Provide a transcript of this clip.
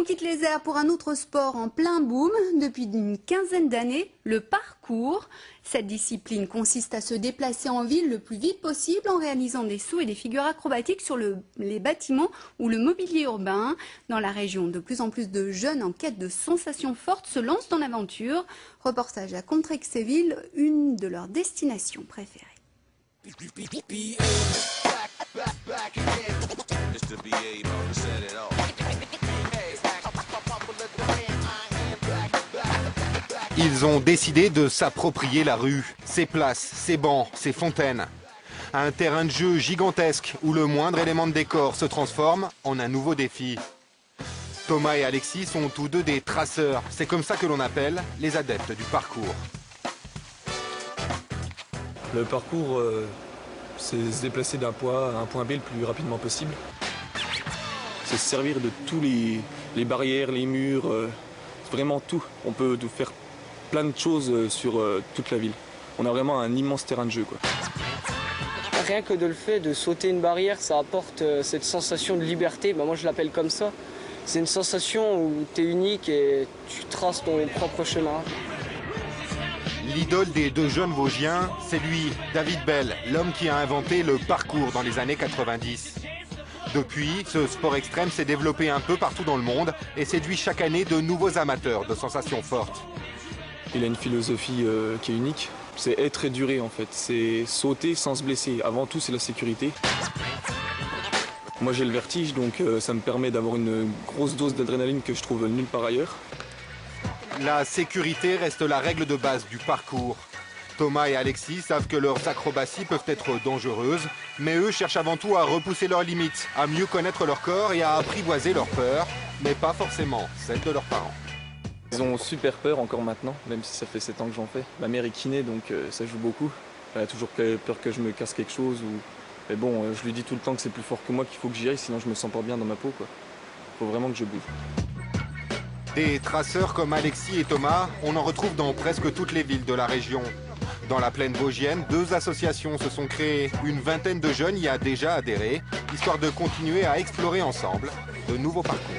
On quitte les airs pour un autre sport en plein boom depuis une quinzaine d'années, le parcours. Cette discipline consiste à se déplacer en ville le plus vite possible en réalisant des sauts et des figures acrobatiques sur les bâtiments ou le mobilier urbain. Dans la région, de plus en plus de jeunes en quête de sensations fortes se lancent dans l'aventure. Reportage à Contrexéville, une de leurs destinations préférées. Ils ont décidé de s'approprier la rue, ses places, ses bancs, ses fontaines. Un terrain de jeu gigantesque où le moindre élément de décor se transforme en un nouveau défi. Thomas et Alexis sont tous deux des traceurs. C'est comme ça que l'on appelle les adeptes du parcours. Le parcours, c'est se déplacer d'un point A à un point B le plus rapidement possible. C'est se servir de tous les barrières, les murs, vraiment tout. On peut faire plein de choses sur toute la ville. On a vraiment un immense terrain de jeu, quoi. Rien que de le fait de sauter une barrière, ça apporte cette sensation de liberté. Moi, je l'appelle comme ça. C'est une sensation où tu es unique et tu traces ton propre chemin. L'idole des deux jeunes Vosgiens, c'est lui, David Bell, l'homme qui a inventé le parcours dans les années 90. Depuis, ce sport extrême s'est développé un peu partout dans le monde et séduit chaque année de nouveaux amateurs de sensations fortes. Il a une philosophie qui est unique. C'est être et durer en fait. C'est sauter sans se blesser. Avant tout, c'est la sécurité. Moi, j'ai le vertige, donc ça me permet d'avoir une grosse dose d'adrénaline que je trouve nulle part ailleurs. La sécurité reste la règle de base du parcours. Thomas et Alexis savent que leurs acrobaties peuvent être dangereuses, mais eux cherchent avant tout à repousser leurs limites, à mieux connaître leur corps et à apprivoiser leurs peurs, mais pas forcément celles de leurs parents. Ils ont super peur encore maintenant, même si ça fait 7 ans que j'en fais. Ma mère est kiné, donc ça joue beaucoup. Elle a toujours peur que je me casse quelque chose. Mais bon, je lui dis tout le temps que c'est plus fort que moi, qu'il faut que j'y aille, sinon je me sens pas bien dans ma peau, quoi. Faut vraiment que je bouge. Des traceurs comme Alexis et Thomas, on en retrouve dans presque toutes les villes de la région. Dans la plaine vosgienne, 2 associations se sont créées. Une vingtaine de jeunes y a déjà adhéré, histoire de continuer à explorer ensemble de nouveaux parcours.